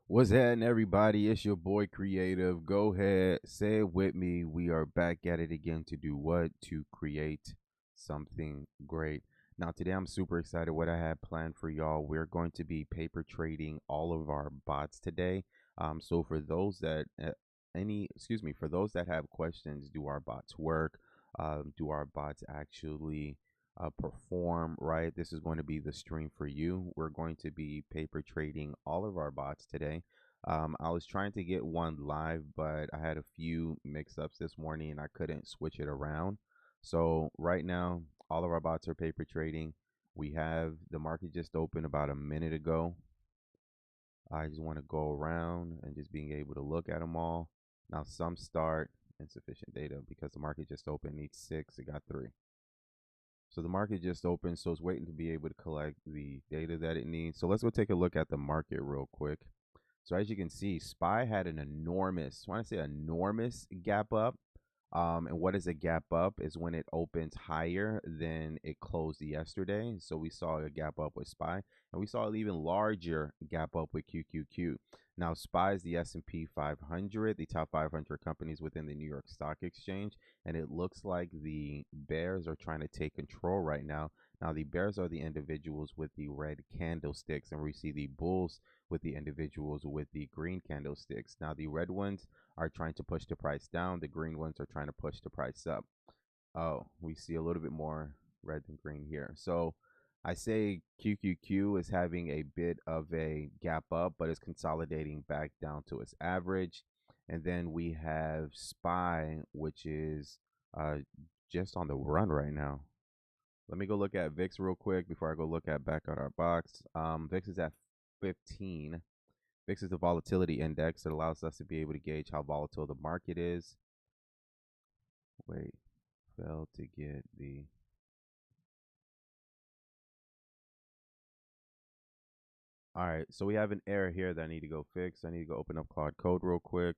What's happening, everybody? It's your boy Creative. Go ahead, say it with me. We are back at it again to do what? To create something great. Now, today I'm super excited what I have planned for y'all. We're going to be paper trading all of our bots today. So for those that for those that have questions, do our bots work? Do our bots actually perform right? This is going to be the stream for you. We're going to be paper trading all of our bots today. I was trying to get one live, but I had a few mix ups this morning and I couldn't switch it around. So, right now, all of our bots are paper trading. We have the market just opened about a minute ago. I just want to go around and just being able to look at them all. Now, some start insufficient data because the market just opened, needs six, it got three. So the market just opened, so it's waiting to be able to collect the data that it needs. So let's go take a look at the market real quick. So as you can see, SPY had an enormous, when I say enormous gap up, and what is a gap up is when it opens higher than it closed yesterday. So we saw a gap up with SPY, and we saw an even larger gap up with QQQ. Now SPY is the S&P 500, the top 500 companies within the New York Stock Exchange, and it looks like the bears are trying to take control right now. Now the bears are the individuals with the red candlesticks, and we see the bulls with the individuals with the green candlesticks. Now the red ones are trying to push the price down. The green ones are trying to push the price up. Oh, we see a little bit more red than green here. So I say QQQ is having a bit of a gap up, but it's consolidating back down to its average. And then we have SPY, which is just on the run right now. Let me go look at VIX real quick before I go look at back at our box. VIX is at 15. VIX is the volatility index that allows us to be able to gauge how volatile the market is. Wait, failed to get the. All right, so we have an error here that I need to go fix. I need to go open up Claude Code real quick.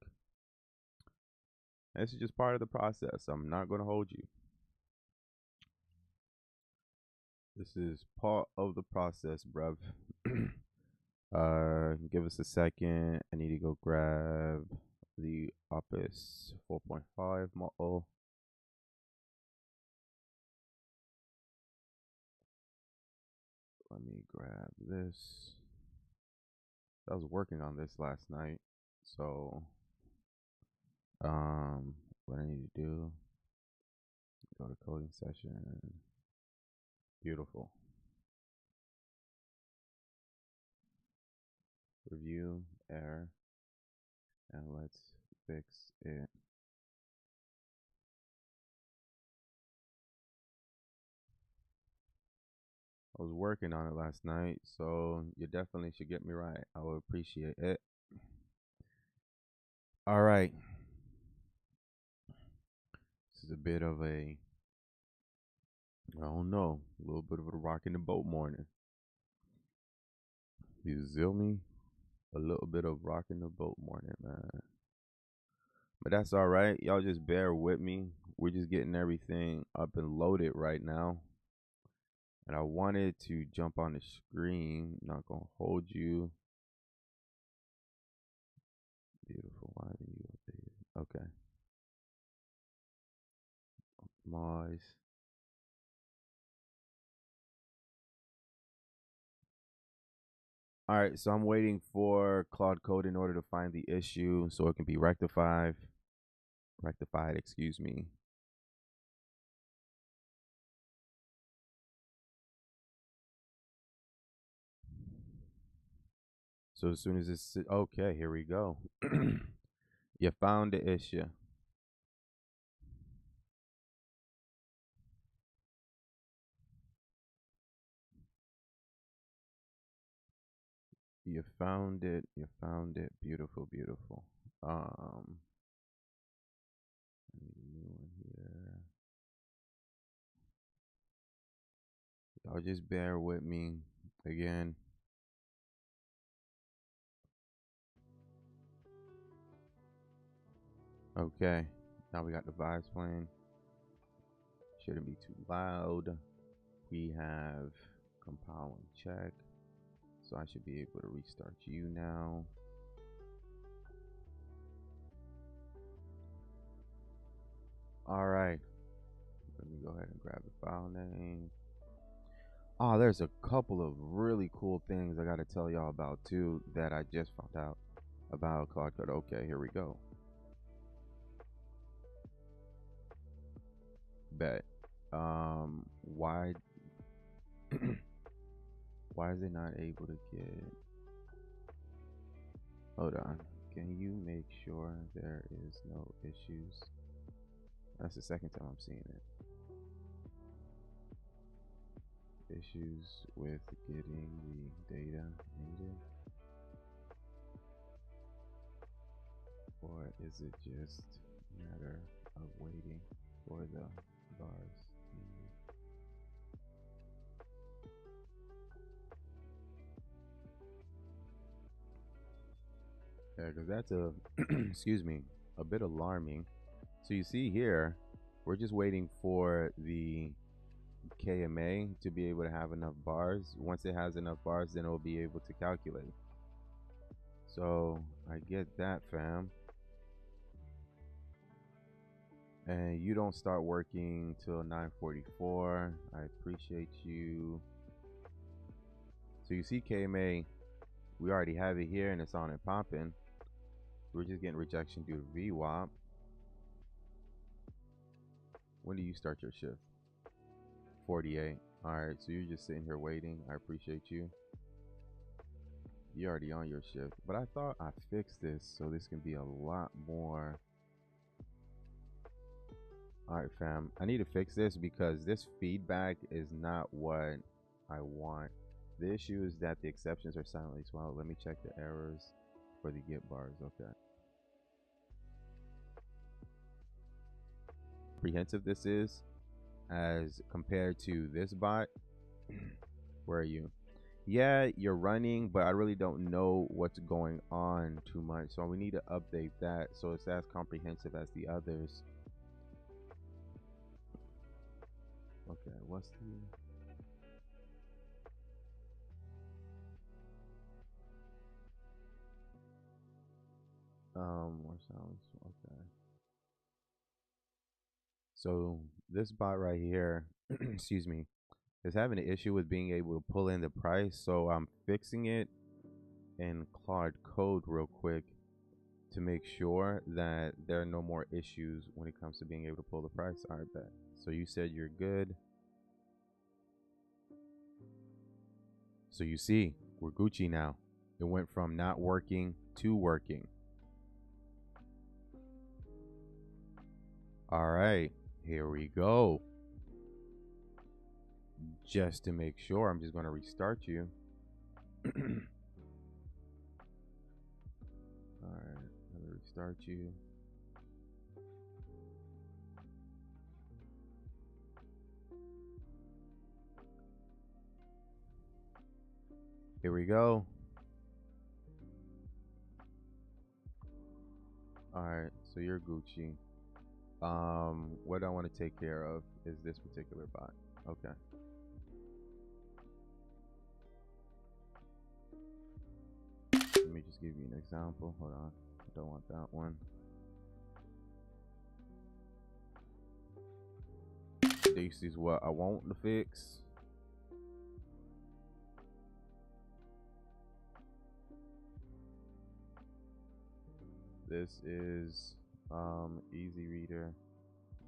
This is just part of the process. I'm not going to hold you. This is part of the process, bruv. Give us a second. I need to go grab the Opus 4.5 model. Let me grab this. I was working on this last night, so what I need to do, go to coding session. Beautiful. Review error, and let's fix it. I was working on it last night, so you definitely should get me right. I would appreciate it. All right. This is a bit of a, I don't know, a little bit of a rock in the boat morning. You feel me? A little bit of rock in the boat morning, man. But that's all right. Y'all just bear with me. We're just getting everything up and loaded right now. And I wanted to jump on the screen. Not going to hold you. Beautiful. Why did you update it? Okay. Optimize. All right. So I'm waiting for Claude Code in order to find the issue so it can be rectified. Rectified, excuse me. So as soon as it's okay, here we go. You found the issue. You found it. You found it. Beautiful, beautiful. New one here. Y'all just bear with me again. Okay. Now we got the vibes playing. Shouldn't be too loud. We have compile and check. So I should be able to restart you now. All right. Let me go ahead and grab the file name. Oh, there's a couple of really cool things I got to tell y'all about too that I just found out about Claude Code. Okay, here we go. Bet. Why why is it not able to get? Hold on. Can you make sure there is no issues? That's the second time I'm seeing it. Issues with getting the data needed? Or is it just a matter of waiting for the bars needed? Yeah, because that's a, excuse me, a bit alarming. So you see here, we're just waiting for the KMA to be able to have enough bars. Once it has enough bars, then it'll be able to calculate. So I get that, fam. And you don't start working till 9:44. I appreciate you. So you see KMA, we already have it here and it's on and popping. We're just getting rejection due to VWAP. When do you start your shift? 48. All right, so you're just sitting here waiting. I appreciate you. You're already on your shift, but I thought I fixed this so this can be a lot more. All right, fam, I need to fix this because this feedback is not what I want. The issue is that the exceptions are silently swallowed. Let me check the errors for the get bars. Okay. Comprehensive this is as compared to this bot. Where are you? Yeah, you're running, but I really don't know what's going on too much. So we need to update that so it's as comprehensive as the others. Okay, what's the more sounds? Okay. So this bot right here, excuse me, is having an issue with being able to pull in the price. So I'm fixing it in Claude Code real quick to make sure that there are no more issues when it comes to being able to pull the price. All right, bet. So you said you're good. So you see, we're Gucci now. It went from not working to working. All right, here we go. Just to make sure, I'm just going to restart you. All right, let me restart you. Here we go. All right, so you're Gucci. What I want to take care of is this particular bot. Okay. Let me just give you an example. Hold on. I don't want that one. This is what I want to fix. This is easy reader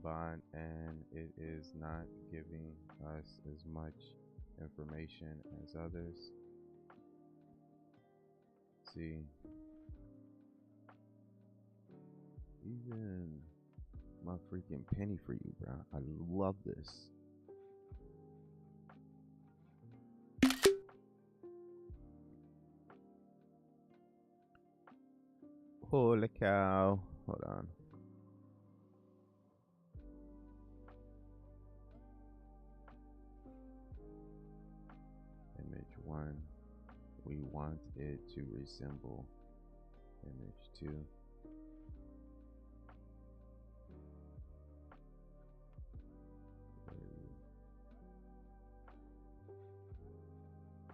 bot, and it is not giving us as much information as others. Let's see, even my freaking penny for you, bro. I love this. Holy cow. Hold on. Image 1. We want it to resemble image 2.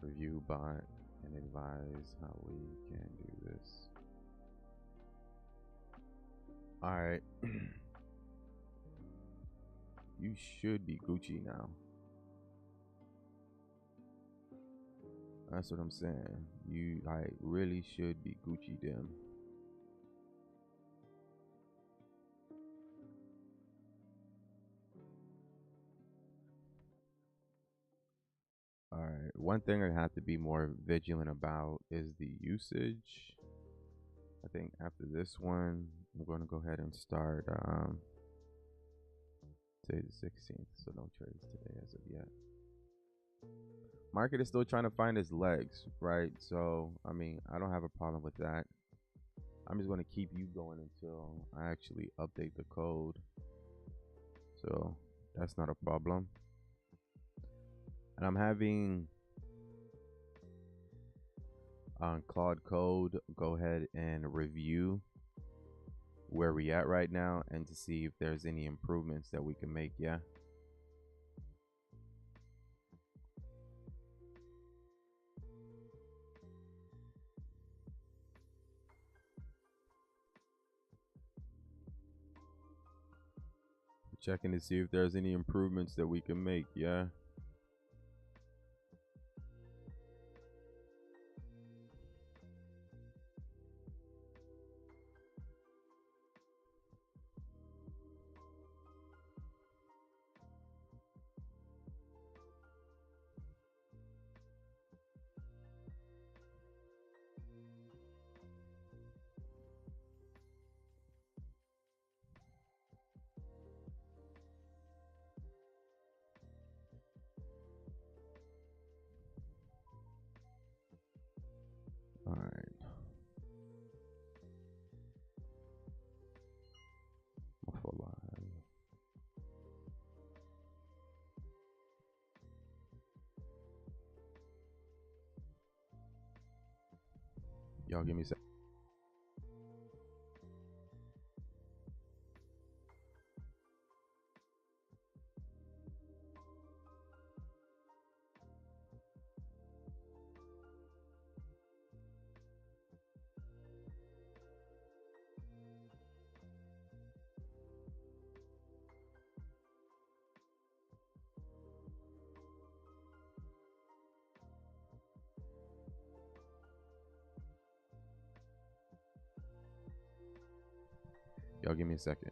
Review bot and advise how we can do this. All right. you should be Gucci now. That's what I'm saying. You like really should be Gucci them. All right. One thing I have to be more vigilant about is the usage. I think after this one, I'm going to go ahead and start. Today's the 16th, so no trades today as of yet. Market is still trying to find its legs, right? So, I mean, I don't have a problem with that. I'm just going to keep you going until I actually update the code. So, that's not a problem. And I'm having on Claude Code go ahead and review where we at right now and to see if there's any improvements that we can make. Yeah. Checking to see if there's any improvements that we can make. Yeah. All right. Y'all give me a sec. Y'all give me a second.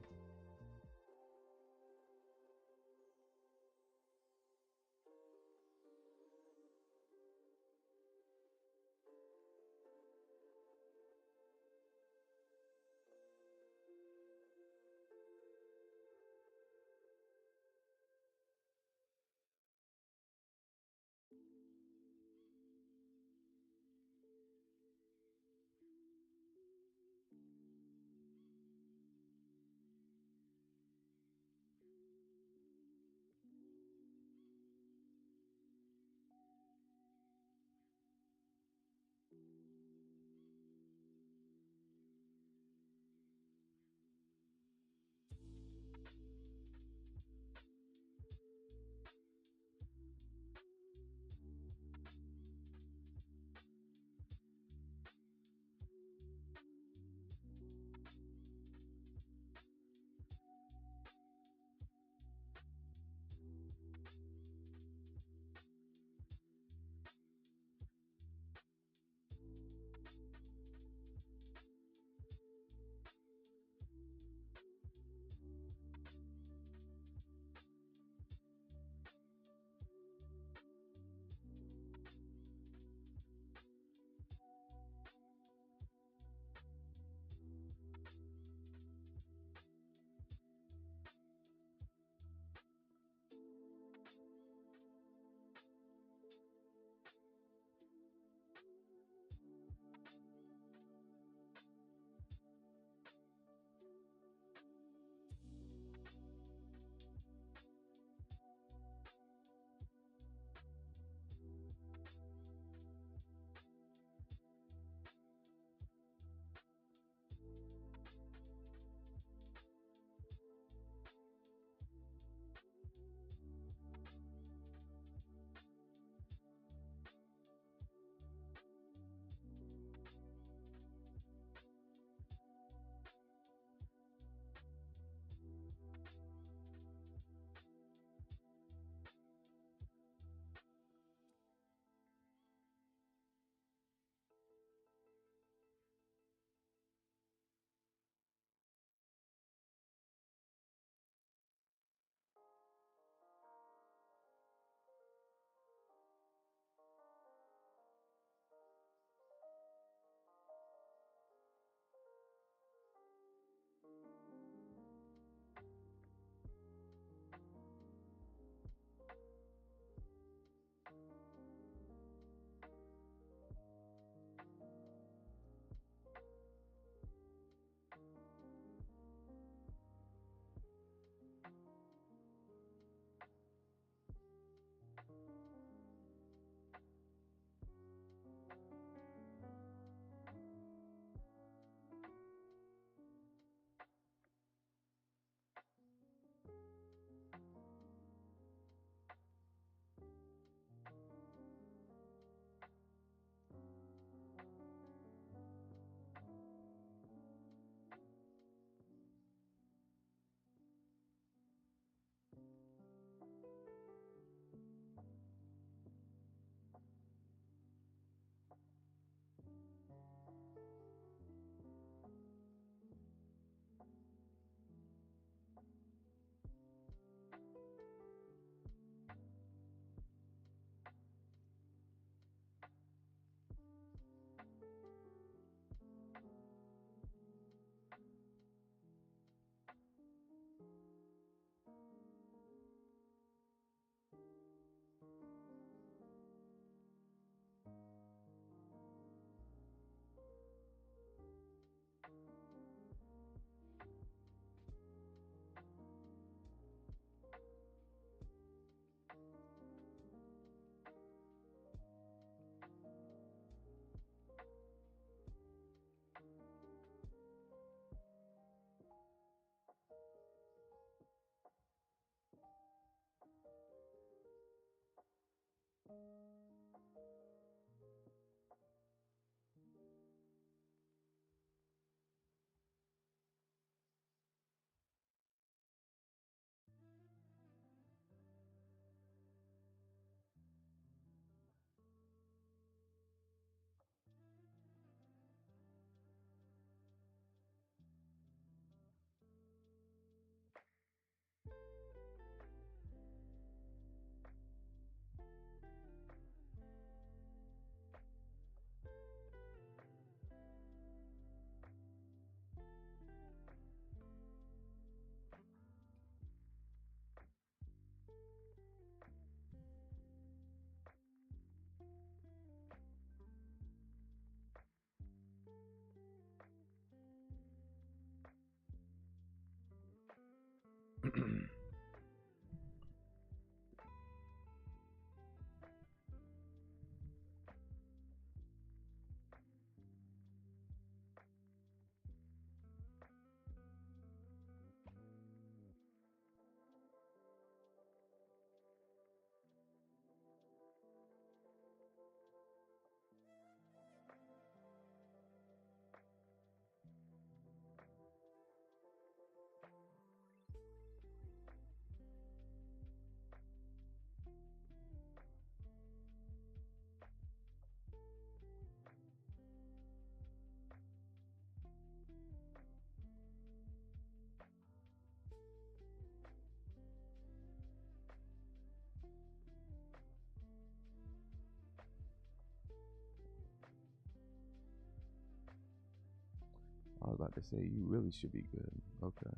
was about to say, you really should be good. Okay.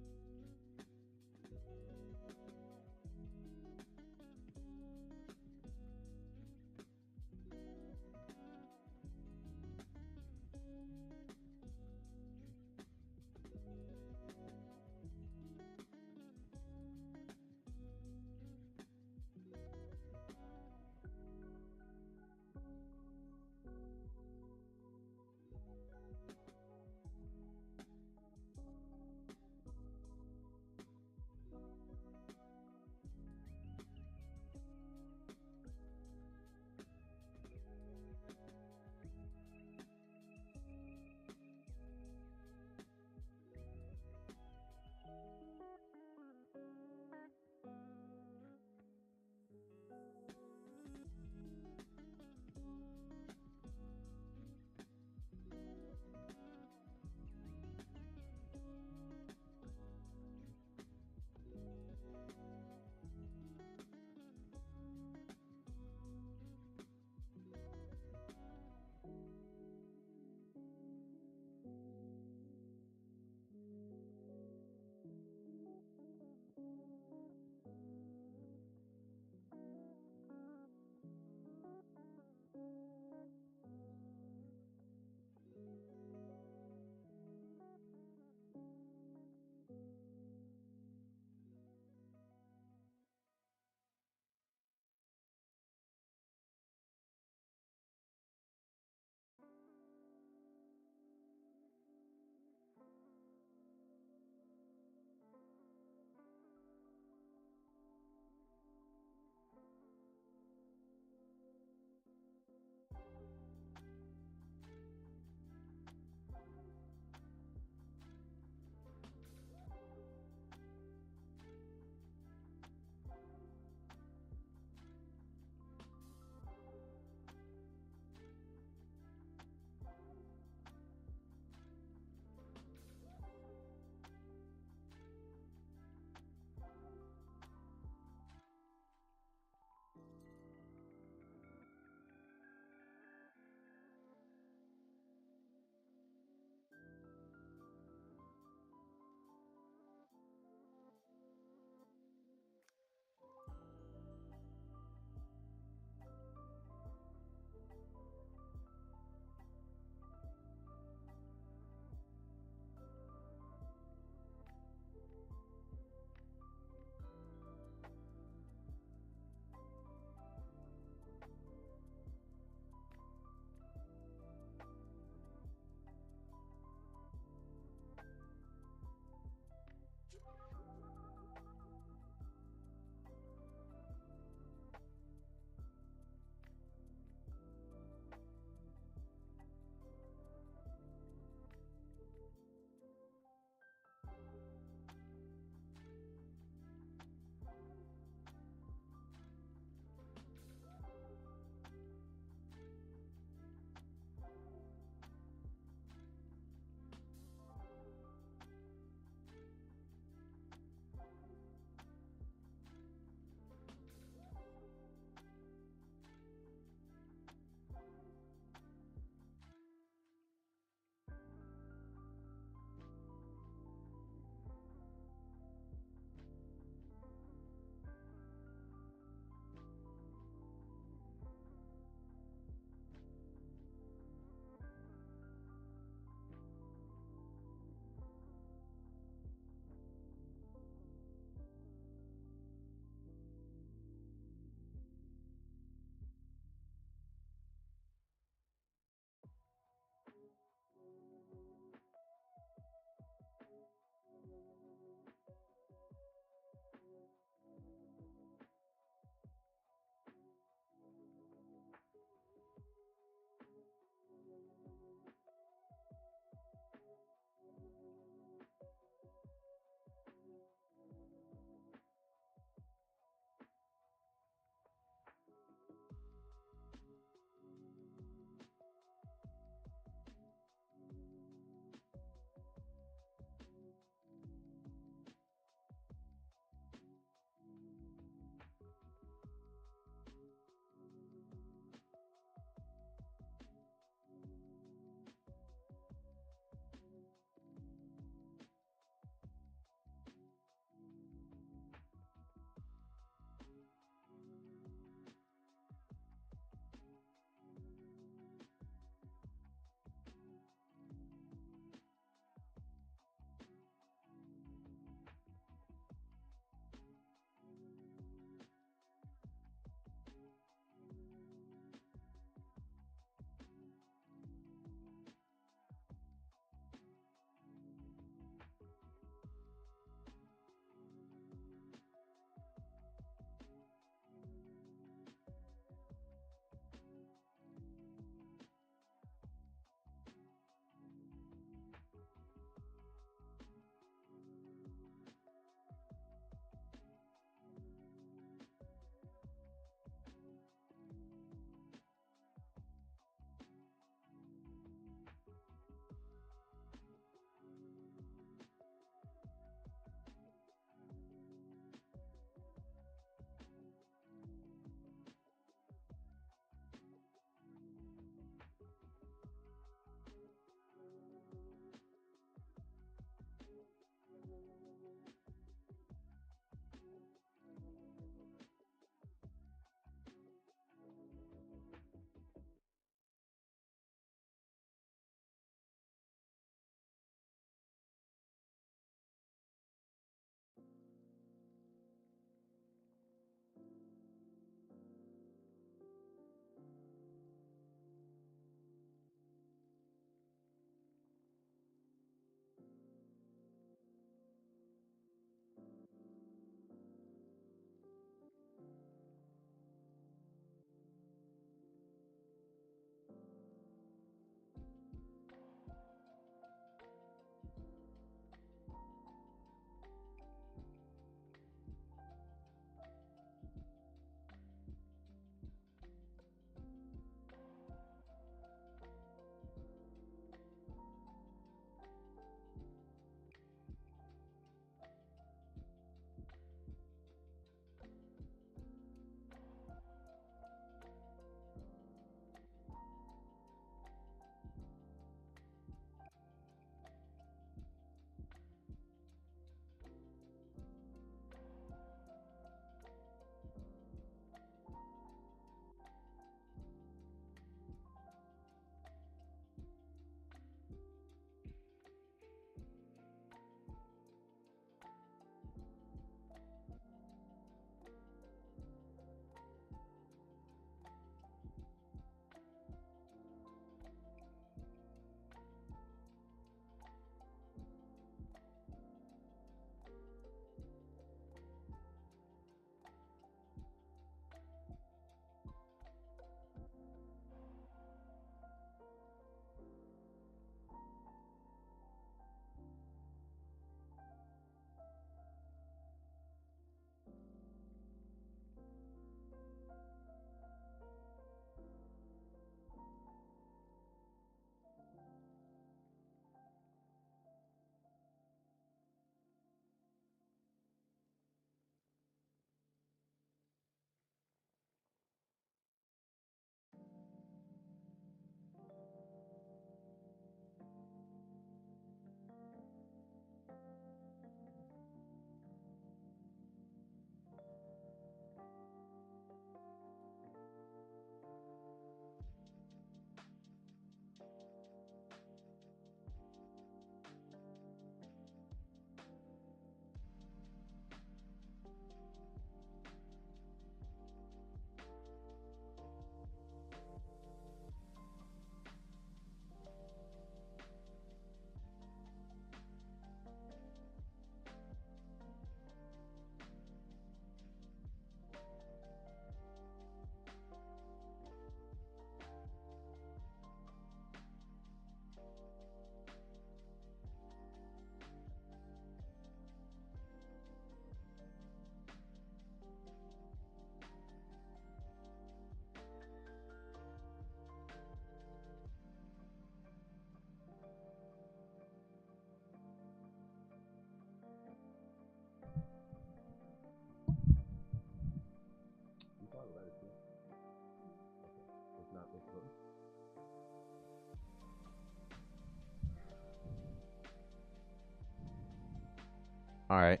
All right.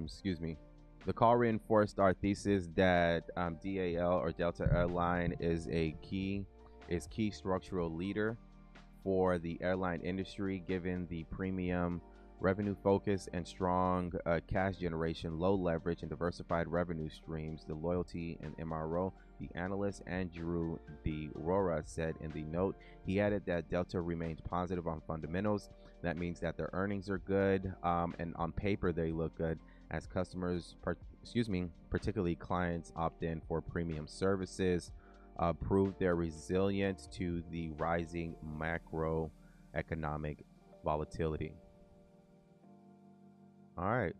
Excuse me. The call reinforced our thesis that DAL or Delta Airline is key structural leader for the airline industry, given the premium revenue focus and strong cash generation, low leverage, and diversified revenue streams. The loyalty and MRO, the analyst Andrew De Rora said in the note. He added that Delta remains positive on fundamentals. That means that their earnings are good, and on paper they look good as customers, particularly clients, opt in for premium services, prove their resilience to the rising macroeconomic volatility. All right,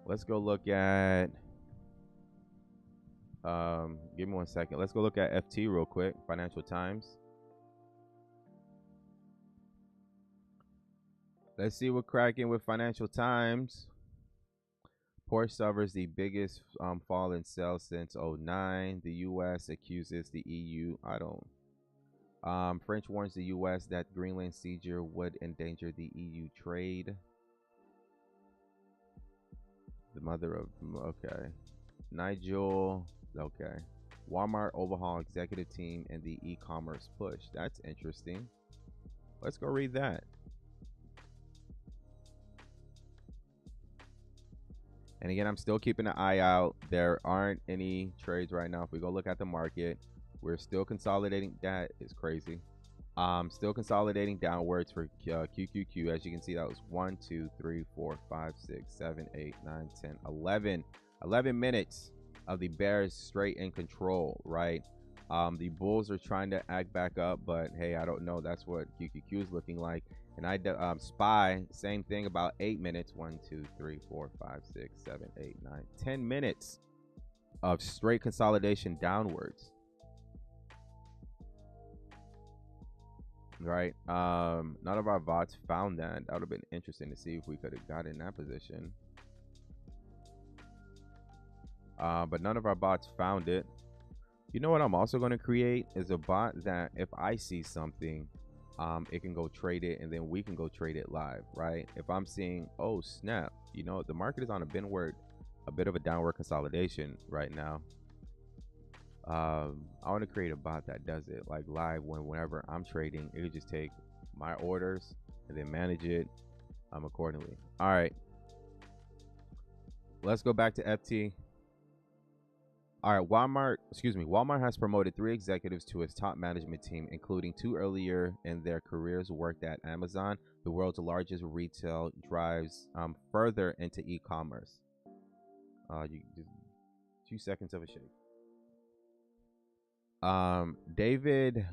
let's go look at. Give me 1 second. Let's go look at FT real quick. Financial Times. Let's see what cracking with Financial Times. Porsche suffers the biggest fall in sales since '09. The U.S. accuses the EU. French warns the U.S. that Greenland seizure would endanger the EU trade. The mother of, okay. Nigel, okay. Walmart overhaul executive team and the e-commerce push. That's interesting. Let's go read that. And again, I'm still keeping an eye out. There aren't any trades right now. If we go look at the market, we're still consolidating. That is crazy. Still consolidating downwards for QQQ. As you can see, that was 1, 2, 3, 4, 5, 6, 7, 8, 9, 10, 11. 11 minutes of the bears straight in control, right? The bulls are trying to act back up, but hey, I don't know. That's what QQQ is looking like. And SPY, same thing, about 8 minutes. 1, 2, 3, 4, 5, 6, 7, 8, 9, 10 minutes of straight consolidation downwards. Right. None of our bots found that. That would have been interesting to see if we could have got in that position. But none of our bots found it. You know what I'm also going to create is a bot that if I see something, it can go trade it, and then we can go trade it live, right? If I'm seeing, oh snap, you know, the market is on a bit of a downward consolidation right now. I want to create a bot that does it like live whenever I'm trading. It would just take my orders and then manage it accordingly. All right, let's go back to FT. All right, Walmart has promoted 3 executives to its top management team, including 2 earlier in their careers worked at Amazon, the world's largest retail, drives further into e-commerce. You just 2 seconds of a shake. David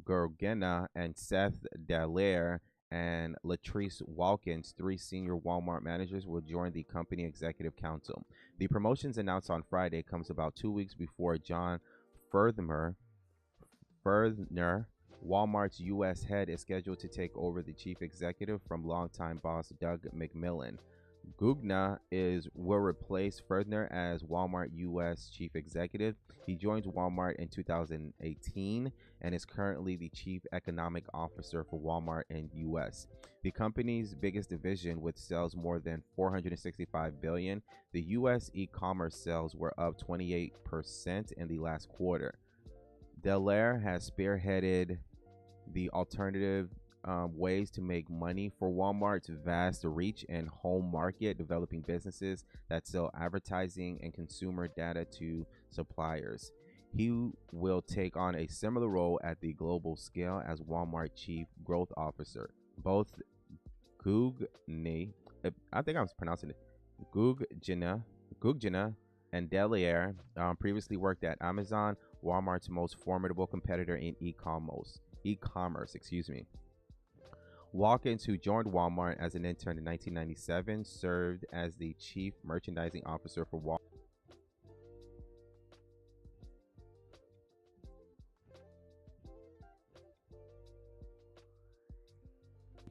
Gurgena and Seth Dallaire and Latrice Walkins, 3 senior Walmart managers, will join the company executive council. The promotions announced on Friday comes about 2 weeks before John Furthner, Walmart's U.S. head, is scheduled to take over the chief executive from longtime boss Doug McMillon. Gugna will replace Furthner as Walmart U.S. chief executive. He joined Walmart in 2018 and is currently the chief economic officer for Walmart in U.S. The company's biggest division, with sales more than $465 billion. The U.S. e-commerce sales were up 28% in the last quarter. Belair has spearheaded the alternative ways to make money for Walmart's vast reach and home market, developing businesses that sell advertising and consumer data to suppliers. He will take on a similar role at the global scale as Walmart Chief Growth Officer. Both Gugna, I think I was pronouncing it, Gugna and Delaire previously worked at Amazon, Walmart's most formidable competitor in e-commerce. Walkins, who joined Walmart as an intern in 1997, served as the chief merchandising officer for Walmart.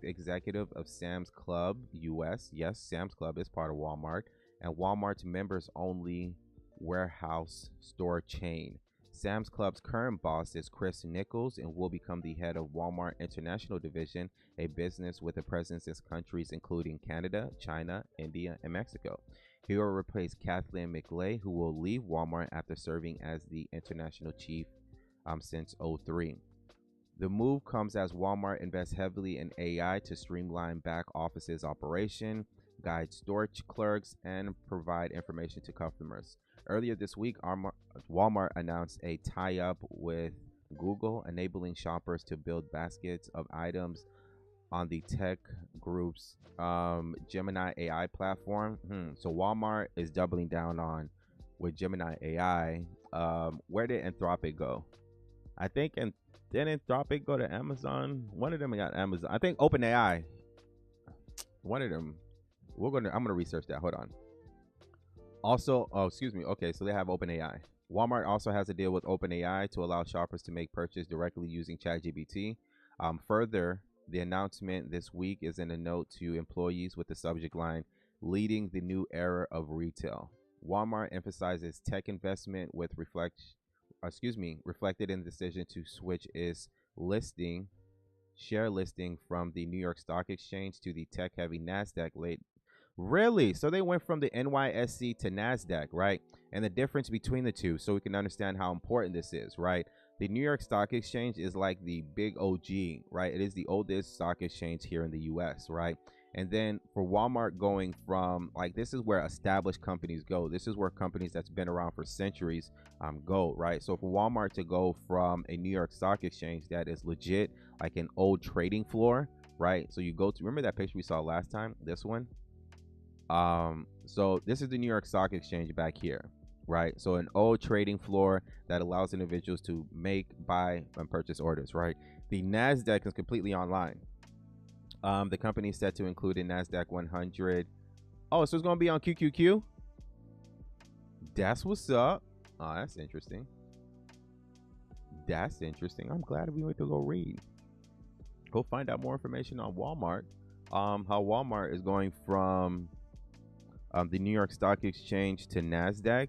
Executive of Sam's Club US. Yes, Sam's Club is part of Walmart, and Walmart's members only warehouse store chain. Sam's Club's current boss is Chris Nichols and will become the head of Walmart International Division, a business with a presence in countries including Canada, China, India, and Mexico. He will replace Kathleen McLay, who will leave Walmart after serving as the international chief since '03. The move comes as Walmart invests heavily in AI to streamline back office's operation, guide store clerks, and provide information to customers. Earlier this week, Walmart announced a tie-up with Google, enabling shoppers to build baskets of items on the tech group's Gemini AI platform. So Walmart is doubling down on with Gemini AI. Where did Anthropic go? I think, and did Anthropic go to Amazon? One of them got Amazon. I think OpenAI. One of them. I'm gonna research that. Hold on. Also, oh, excuse me. Okay, so they have OpenAI. Walmart also has a deal with OpenAI to allow shoppers to make purchases directly using ChatGPT. Further, the announcement this week is in a note to employees with the subject line, "Leading the New Era of Retail." Walmart emphasizes tech investment with reflected in the decision to switch its share listing from the New York Stock Exchange to the tech-heavy NASDAQ late. Really? So they went from the NYSE to NASDAQ, right? And the difference between the two, so we can understand how important this is, right? The New York Stock Exchange is like the big OG, right? It is the oldest stock exchange here in the US, right? And then for Walmart going from, like, this is where established companies go. This is where companies that's been around for centuries go, right? So for Walmart to go from a New York Stock Exchange that is legit, like an old trading floor, right? So you go to, remember that picture we saw last time? This one? So this is the New York Stock Exchange back here, right? So an old trading floor that allows individuals to make, buy, and purchase orders, right? The NASDAQ is completely online. The company is set to include a NASDAQ 100. Oh, so it's going to be on QQQ? That's what's up. Oh, that's interesting. That's interesting. I'm glad we went to go read. Go find out more information on Walmart. How Walmart is going from the New York Stock Exchange to NASDAQ,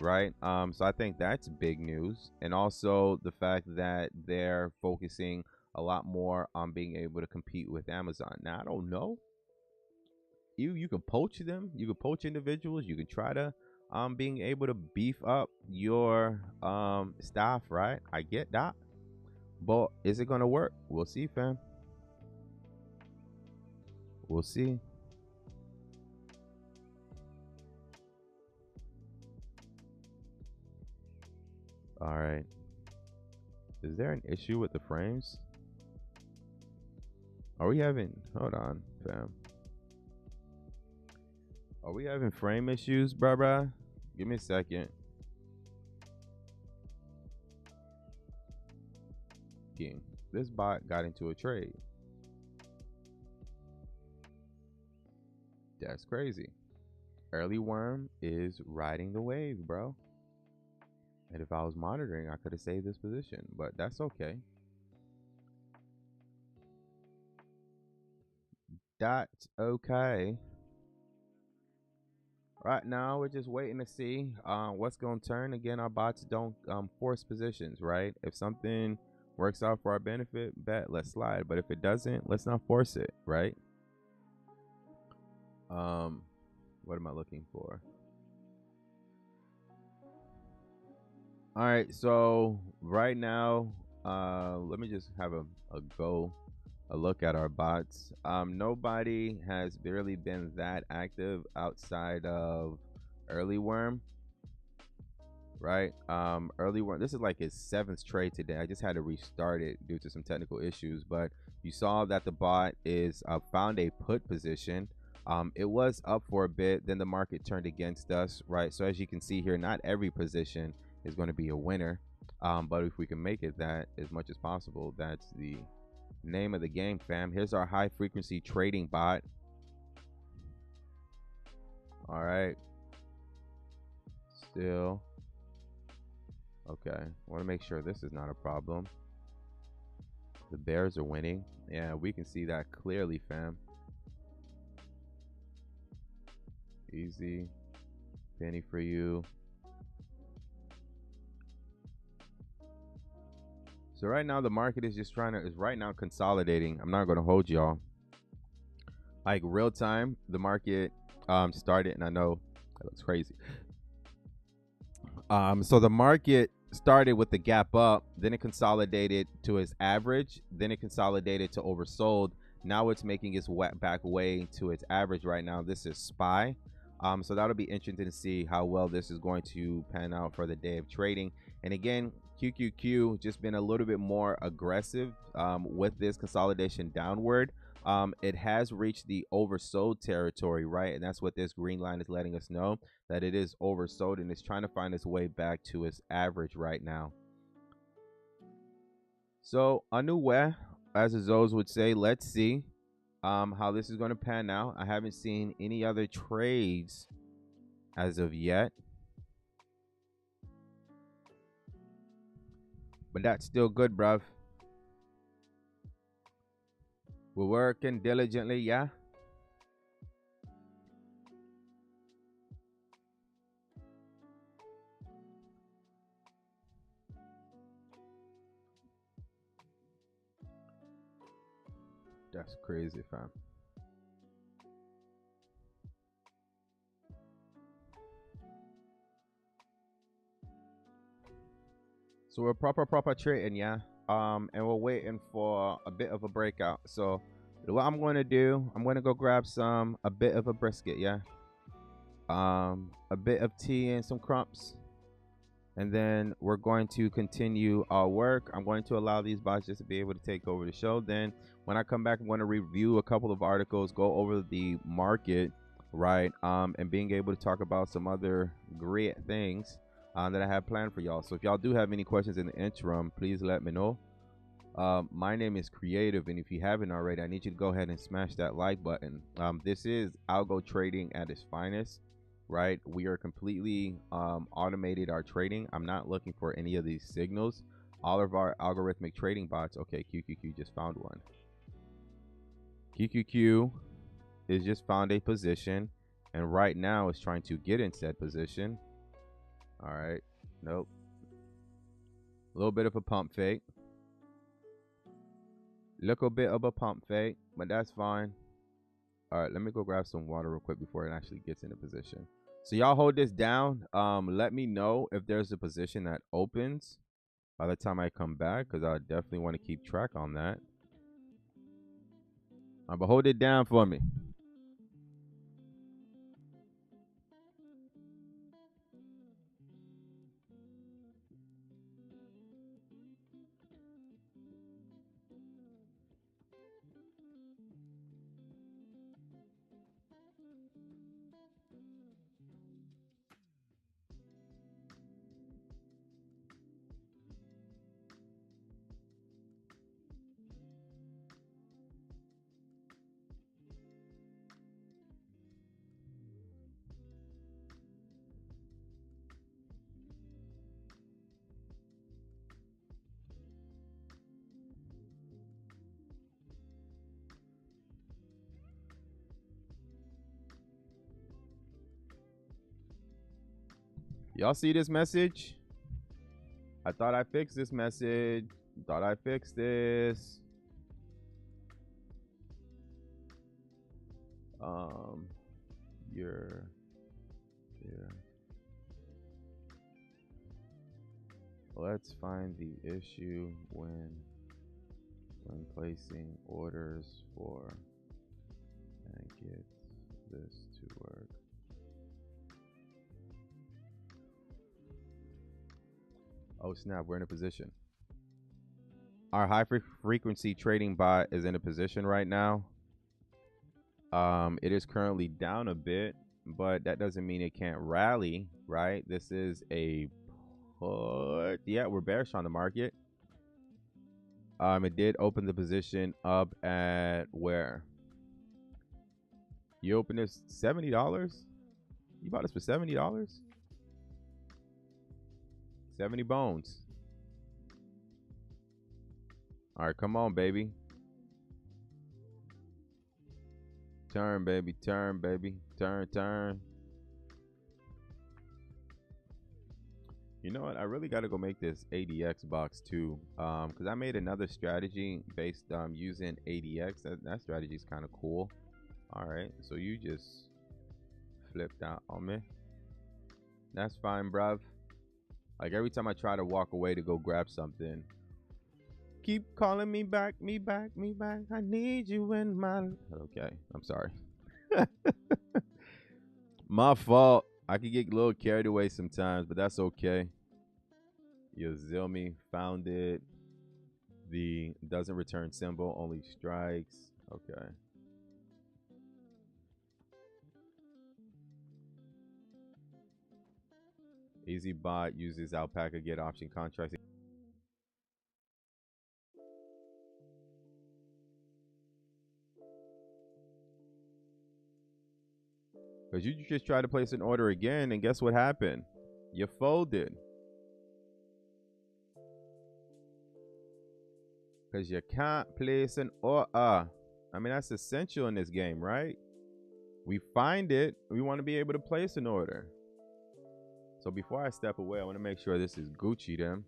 right? So I think that's big news. And also the fact that they're focusing a lot more on being able to compete with Amazon. Now, I don't know. You can poach them. You can poach individuals. You can try to being able to beef up your staff, right? I get that. But is it going to work? We'll see, fam. We'll see. All right. Is there an issue with the frames? Are we having, hold on, fam. Are we having frame issues, bruh? Give me a second. This bot got into a trade. That's crazy. EarlyWorm is riding the wave, bro. And if I was monitoring, I could have saved this position, but that's okay. That's okay. Right now, we're just waiting to see what's going to turn. Again, our bots don't force positions, right? If something works out for our benefit, bet, let's slide. But if it doesn't, let's not force it, right? What am I looking for? All right, so right now, let me just have a look at our bots. Nobody has really been that active outside of EarlyWorm, right? EarlyWorm, this is like his 7th trade today. I just had to restart it due to some technical issues, but you saw that the bot is found a put position. It was up for a bit, then the market turned against us, right? So as you can see here, not every position is going to be a winner, but if we can make it that as much as possible, that's the name of the game, fam. Here's our high frequency trading bot. All right, still okay. Want to make sure this is not a problem. The bears are winning. Yeah, we can see that clearly, fam. Easy penny for you. So right now the market is just right now consolidating. I'm not gonna hold y'all. Like real time, the market started, and I know that looks crazy. So the market started with the gap up, then it consolidated to its average, then it consolidated to oversold. Now it's making its back way to its average right now. This is SPY. So that'll be interesting to see how well this is going to pan out for the day of trading. And again, QQQ just been a little bit more aggressive with this consolidation downward. It has reached the oversold territory, right? And that's what this green line is letting us know, that it is oversold and it's trying to find its way back to its average right now. So Anuwe, as the Zoes would say, let's see how this is going to pan out. I haven't seen any other trades as of yet, but that's still good, bruv. We're working diligently, yeah. That's crazy, fam. So we're proper trading, yeah. And we're waiting for a bit of a breakout. So what I'm going to do, I'm going to go grab a bit of a brisket, yeah. A bit of tea and some crumps. And then we're going to continue our work. I'm going to allow these bots just to be able to take over the show. Then when I come back, I'm going to review a couple of articles, go over the market, right? And being able to talk about some other great things that I have planned for y'all. So if y'all do have any questions in the interim, please let me know. My name is Creative, and if you haven't already, I need you to go ahead and smash that like button. This is algo trading at its finest, right? We are completely automated our trading. I'm not looking for any of these signals. All of our algorithmic trading bots. Okay, QQQ just found one. QQQ is just found a position, and right now is trying to get in said position. All right, nope. A little bit of a pump fake. Little bit of a pump fake, but that's fine. All right, let me go grab some water real quick before it actually gets into position. So y'all hold this down. Let me know if there's a position that opens by the time I come back, because I definitely want to keep track on that. But hold it down for me. Y'all see this message? I thought I fixed this message. Thought I fixed this. You're here. Let's find the issue when placing orders for and get this to work. Oh snap, we're in a position. Our high frequency trading bot is in a position right now. It is currently down a bit, but that doesn't mean it can't rally, right? This is a put. Yeah, we're bearish on the market. It did open the position up at where? You opened this $70? You bought this for $70? 70 bones. All right, come on, baby. Turn, baby. Turn, baby. Turn, turn. You know what? I really got to go make this ADX box too. Because I made another strategy based using ADX. That strategy is kind of cool. All right, so you just flipped out on me. That's fine, bruv. Like every time I try to walk away to go grab something, keep calling me back, me back, me back. I need you in my. Okay, I'm sorry. My fault. I could get a little carried away sometimes, but that's okay. You zill me. Found it. The doesn't return symbol, only strikes. Okay. Easy bot uses alpaca get option contracts. Because you just tried to place an order again, and guess what happened? You folded. Because you can't place an order. I mean, that's essential in this game, right? We find it. We want to be able to place an order. So before I step away, I want to make sure this is Gucci then.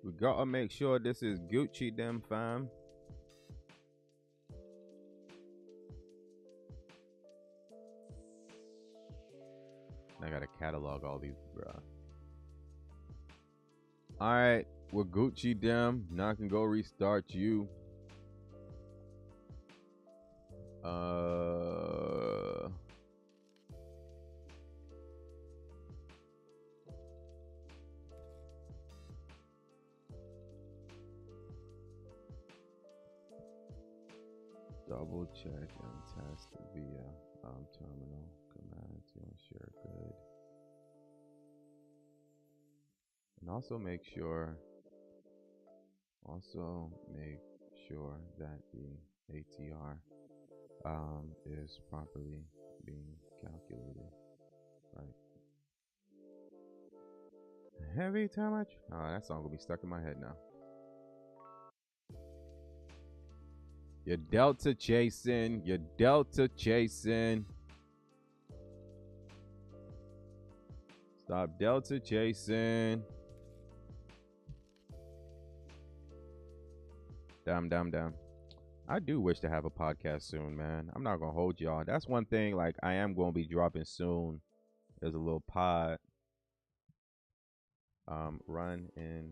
We gotta make sure this is Gucci them, fam. I gotta catalog all these, bruh. Alright, we're Gucci them. Now I can go restart you. Double check and test via terminal commands. You want to share good. And also make sure that the ATR is properly being calculated. Right. Every time that song will be stuck in my head now. You're delta chasing. You're delta chasing. Stop delta chasing. Damn. I do wish to have a podcast soon, man. I'm not gonna hold y'all. That's one thing. Like I am gonna be dropping soon. There's a little pod. Run in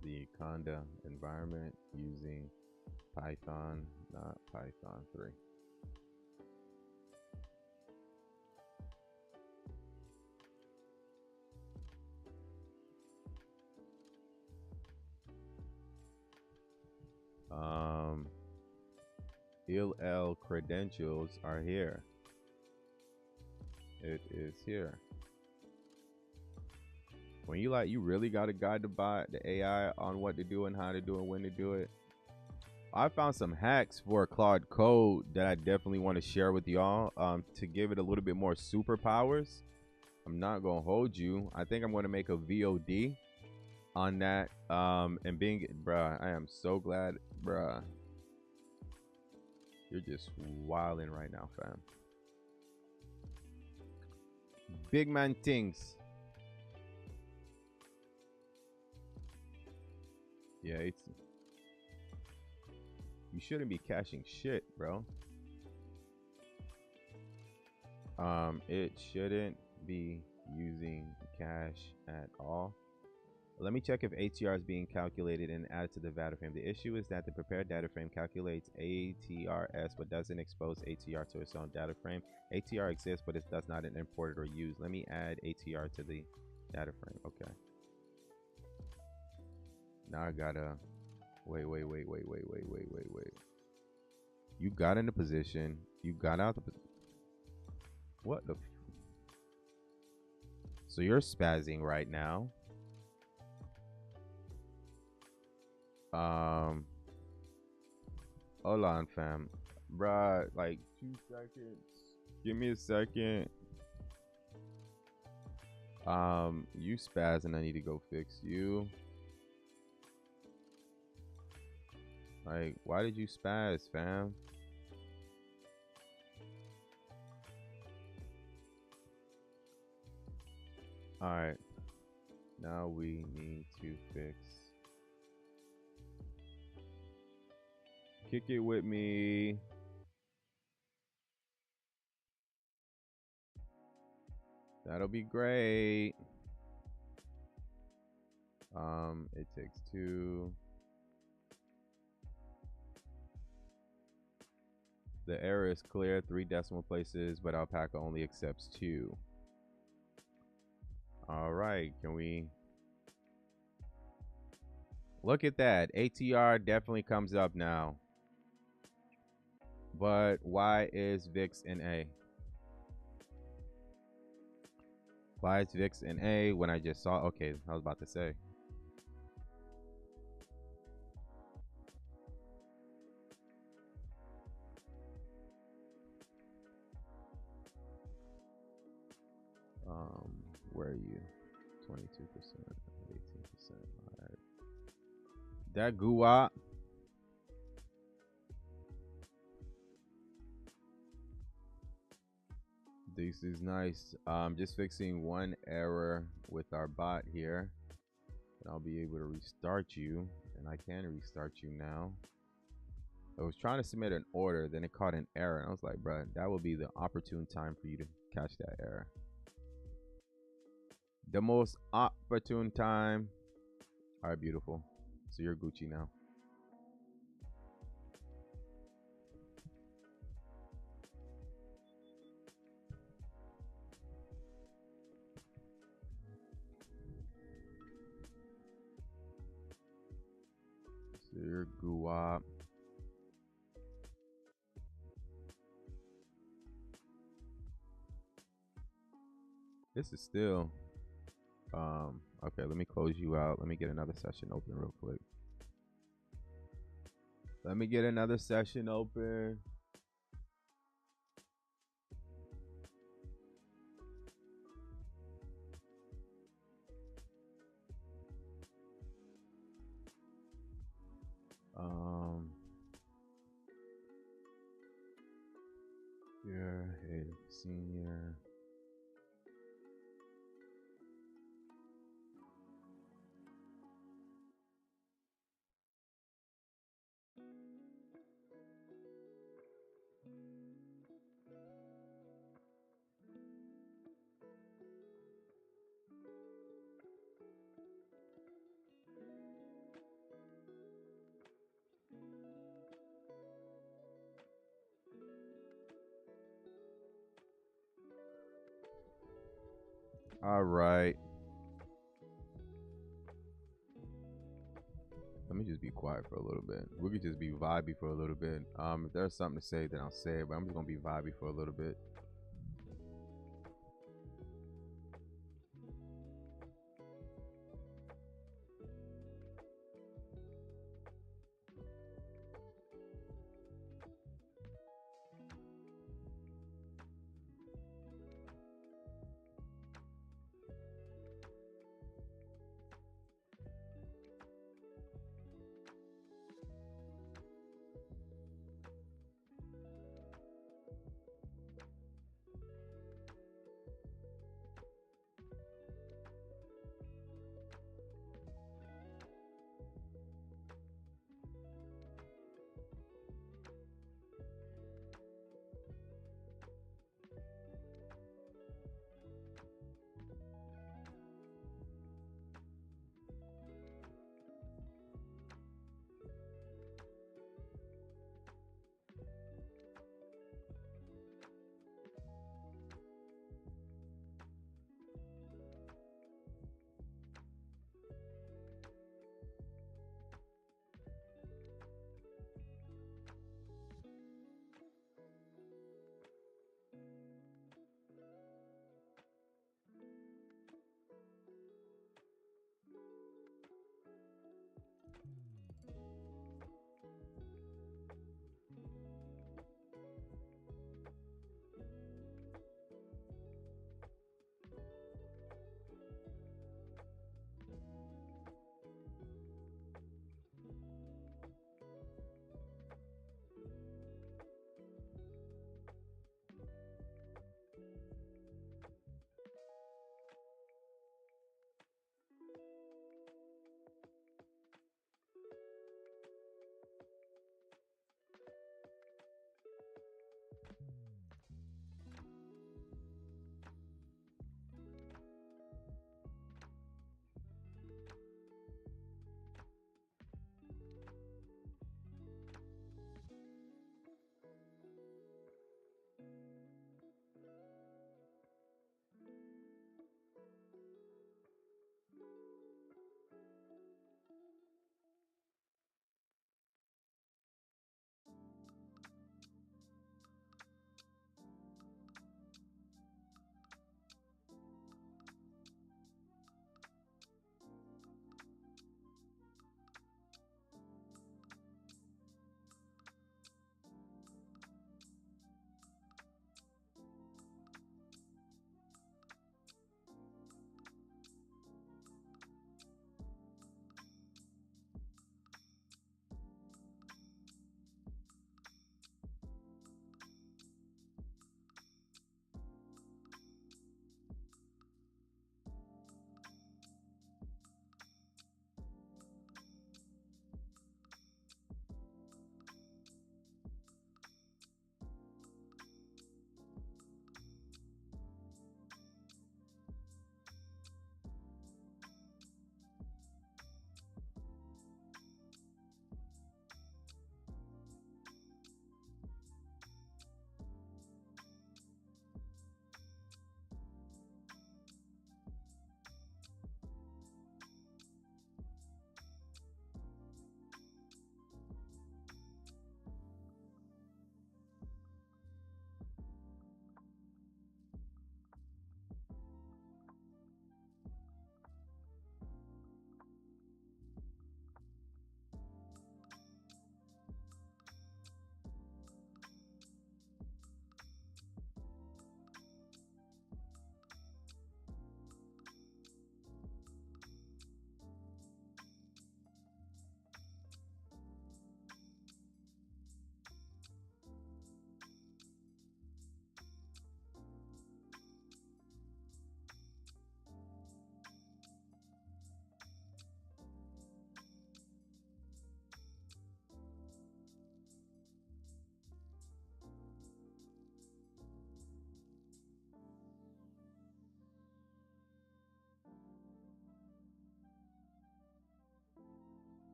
the Conda environment using Python, not Python 3. ILL credentials are here. It is here. When you really got to guide the bot, the AI on what to do and how to do and when to do it. I found some hacks for Claude Code that I definitely want to share with y'all to give it a little bit more superpowers. I'm not gonna hold you. I think I'm gonna make a VOD on that. And being, bruh, I am so glad, bruh. You're just wilding right now, fam. Big man things. Yeah, it's. You shouldn't be caching shit, bro. It shouldn't be using cache at all. Let me check if ATR is being calculated and added to the data frame. The issue is that the prepared data frame calculates ATRS but doesn't expose ATR to its own data frame. ATR exists but it does not import it or use. Let me add ATR to the data frame. Okay. Now I gotta wait. You got in the position. You got out the position. What the? So you're spazzing right now. Hold on, fam. Bruh, like 2 seconds. Give me a second. You spazzing. I need to go fix you. Like, why did you spaz, fam? Alright. Now we need to fix. Kick it with me. That'll be great. It takes 2. The error is clear, 3 decimal places, but alpaca only accepts 2. All right, can we look at that? ATR definitely comes up now. But why is VIX in A? Why is VIX in A when I just saw? Okay, I was about to say. Where are you? 22%, 18%. All right. That guap. This is nice. Just fixing one error with our bot here. And I'll be able to restart you. And I can restart you now. I was trying to submit an order, then it caught an error. And I was like, bro, that will be the opportune time for you to catch that error. The most opportune time. All right, beautiful. So you're Gucci now. So you're guap. This is still okay, let me close you out. Let me get another session open real quick. Let me get another session open. You're a senior. All right. Let me just be quiet for a little bit. We could just be vibey for a little bit. If there's something to say, then I'll say it. But I'm just gonna be vibey for a little bit.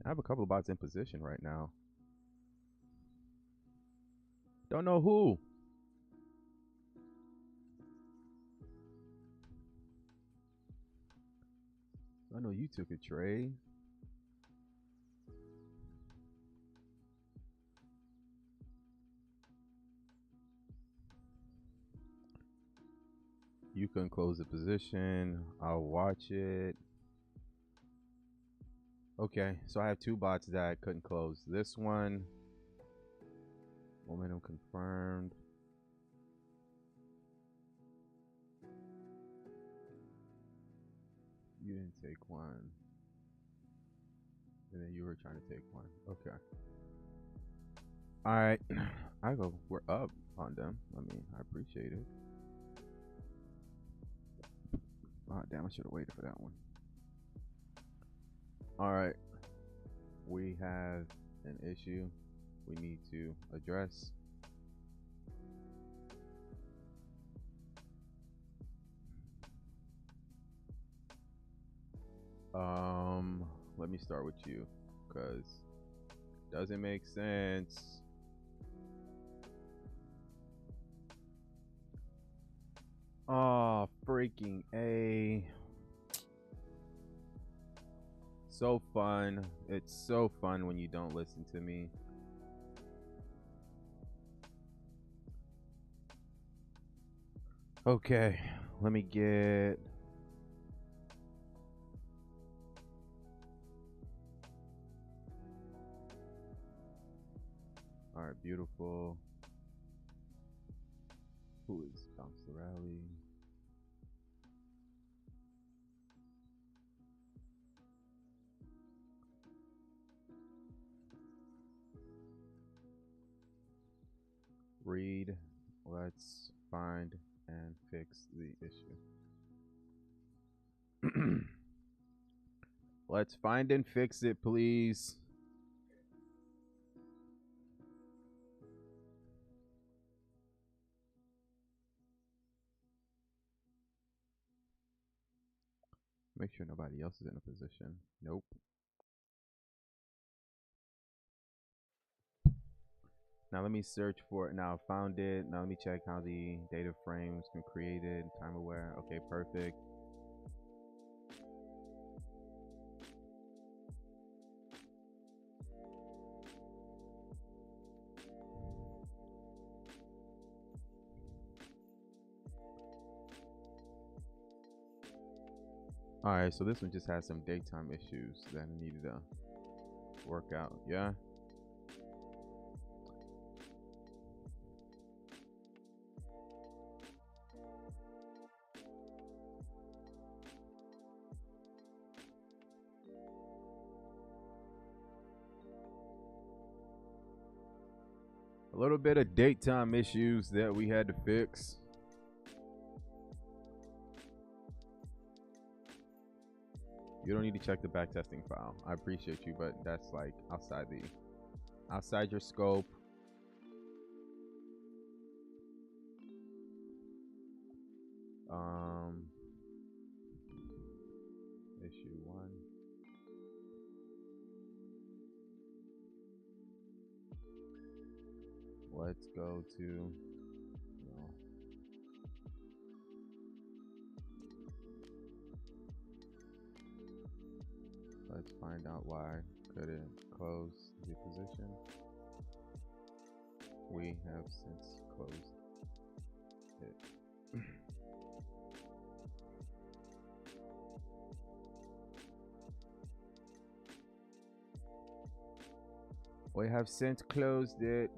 I have a couple of bots in position right now. Don't know who. I know you took a trade. You couldn't close the position. I'll watch it. Okay, so I have two bots that I couldn't close. This one, momentum confirmed. You didn't take one. And then you were trying to take one. Okay. All right. I go. We're up on them. I mean, I appreciate it. Oh, damn. I should have waited for that one. All right. We have an issue we need to address. Let me start with you, because doesn't make sense. Oh, freaking A. So fun. It's so fun when you don't listen to me. Okay, let me get... All right, beautiful. Who is Bounce the Rally? Read. Let's find and fix the issue. Let's find and fix it, please. Make sure nobody else is in a position. Nope. Now let me search for it. Now I found it. Now let me check how the data frames been created. Time aware. Okay, perfect. All right, so this one just has some daytime issues that I needed to work out. Yeah. A little bit of daytime issues that we had to fix. You don't need to check the backtesting file. I appreciate you, but that's like outside your scope. Issue 1. Let's go to let's find out why couldn't close the position. We have since closed it. We have since closed it.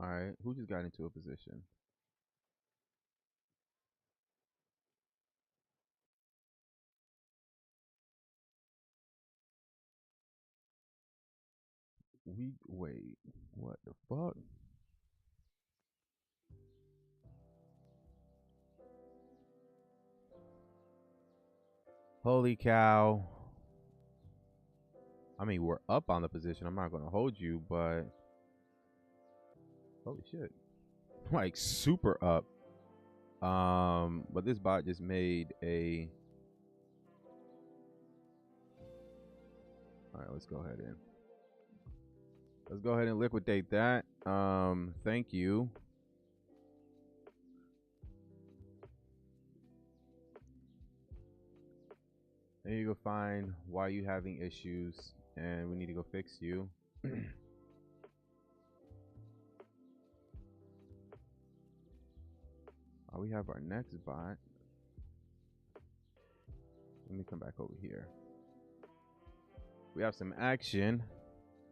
All right, who just got into a position? Wait, what the fuck? Holy cow. I mean, we're up on the position. I'm not going to hold you, but holy shit. Like super up. But this bot just made a. All right, let's go ahead and liquidate that. Thank you. And you go find why you having issues, and we need to go fix you. We have our next bot. Let me come back over here. We have some action.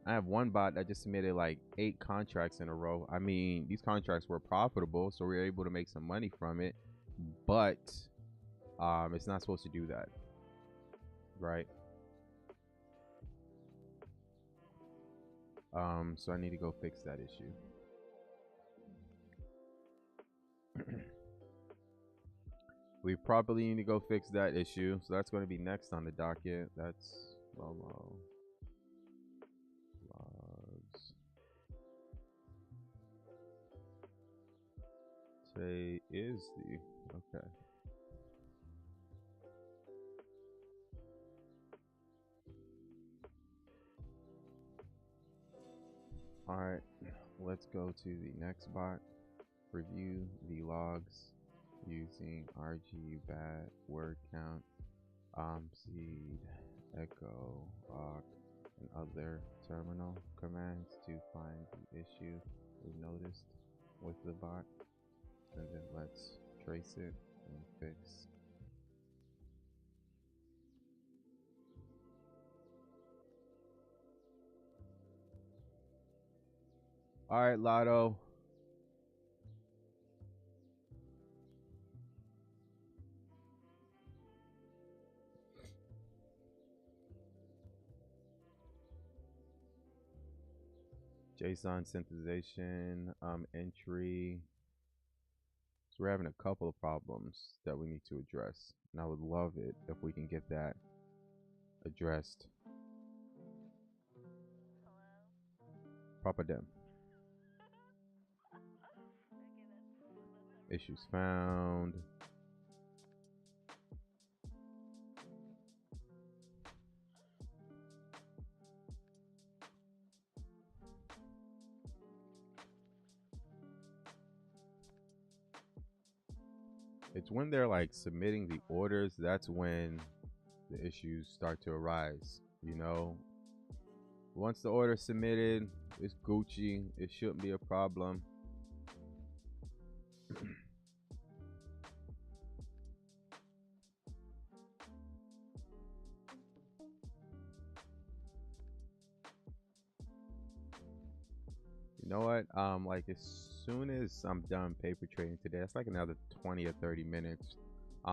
I have one bot that just submitted like 8 contracts in a row. I mean, these contracts were profitable, so we were able to make some money from it. But it's not supposed to do that, right? So I need to go fix that issue. We probably need to go fix that issue. So that's going to be next on the docket. That's Momo. Logs. Say is the okay. All right, let's go to the next bot. Review the logs using RG, word count, seed, echo, awk, and other terminal commands to find the issue we noticed with the bot, and then let's trace it and fix. All right, Lotto. JSON synthesization, entry. So we're having a couple of problems that we need to address, and I would love it if we can get that addressed. Papa Dem. Issues found. It's when they're like submitting the orders, that's when the issues start to arise, you know. Once the order is submitted, it's Gucci. It shouldn't be a problem. You know what? Like as soon as I'm done paper trading today, that's like another 20 or 30 minutes.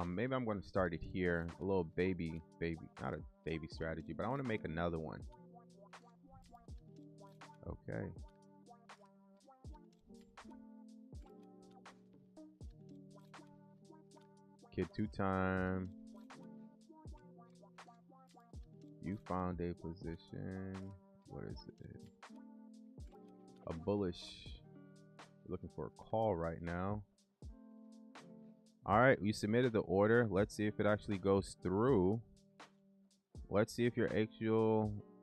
Maybe I'm going to start it here. A little baby, not a baby strategy, but I want to make another one. Okay. Kid 2 time. You found a position. What is it? A bullish. Looking for a call right now. All right, we submitted the order. Let's see if it actually goes through. Let's see if you're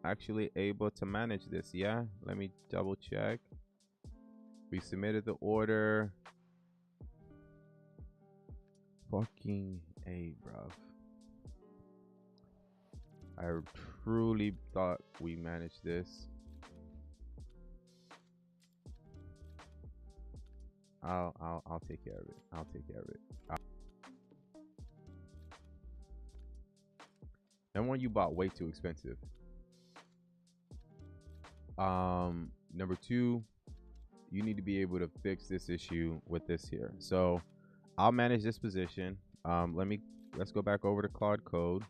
actually able to manage this. Yeah, let me double check. We submitted the order. Fucking A, bruv. I truly thought we managed this. I'll take care of it. I'll take care of it. Number one, you bought way too expensive. Number two, you need to be able to fix this issue with this here. So I'll manage this position. Let's go back over to Claude Code.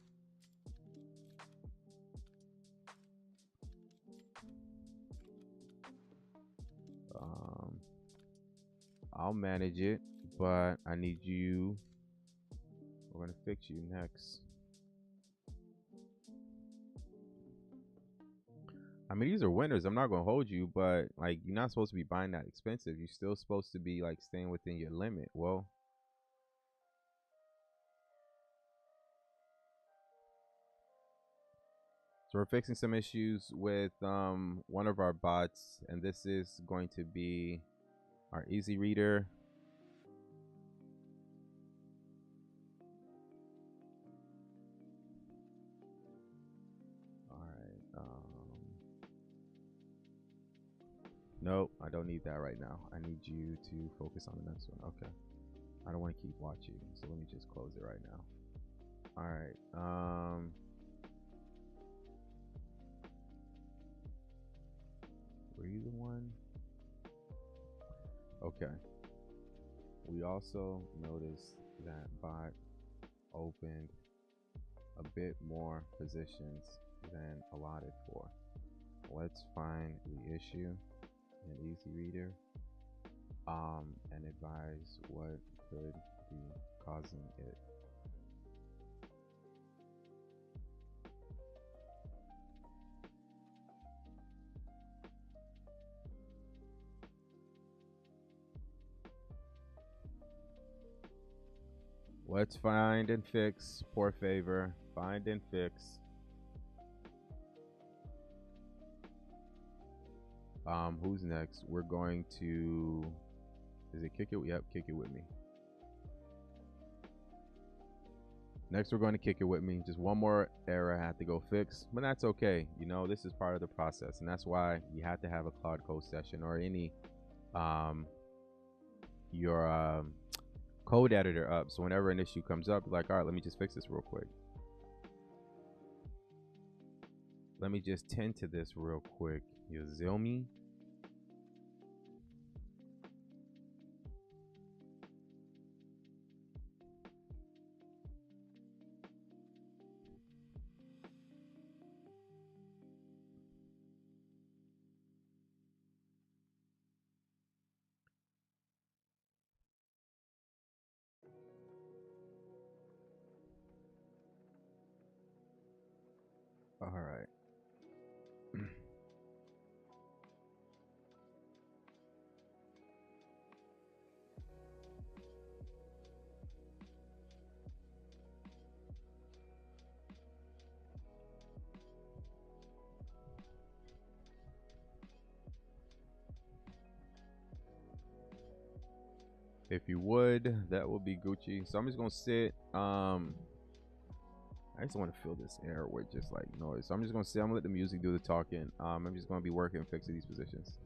I'll manage it, but I need you. We're gonna fix you next. I mean, these are winners. I'm not gonna hold you, but like, you're not supposed to be buying that expensive. You're still supposed to be like staying within your limit. Well, so we're fixing some issues with one of our bots, and this is going to be our easy reader. All right. Nope, I don't need that right now. I need you to focus on the next one. Okay. I don't want to keep watching, so let me just close it right now. All right. Were you the one? Okay. We also noticed that bot opened a bit more positions than allotted for. Let's find the issue in Easy Reader and advise what could be causing it. Let's find and fix. Poor favor. Find and fix. Who's next? We're going to. Is it kick it? Yep, kick it with me. Next, we're going to kick it with me. Just one more error I have to go fix, but that's okay. You know, this is part of the process, and that's why you have to have a Cloud Code session or any your code editor up. So whenever an issue comes up, like, all right, let me just fix this real quick. Let me just tend to this real quick. You zill me. All right. If you would, that would be Gucci. So I'm just gonna sit. I just want to fill this air with just like noise. So I'm just gonna sit. I'm gonna let the music do the talking. I'm just gonna be working and fixing these positions.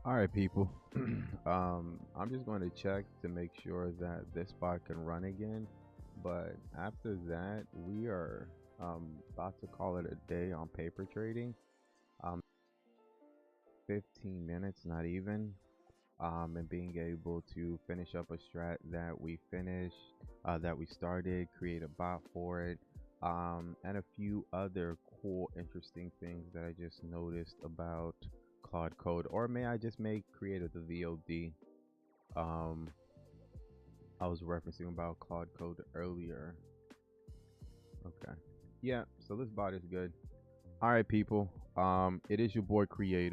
All right, people. I'm just going to check to make sure that this bot can run again. But after that, we are about to call it a day on paper trading. Um, 15 minutes, not even. And being able to finish up a strat that we finished, that we started, create a bot for it, and a few other cool, interesting things that I just noticed about Claude Code, or may I just make creative the VOD. Um, I was referencing about Claude Code earlier. Okay, yeah. So this bot is good. All right, people. It is your boy Creative.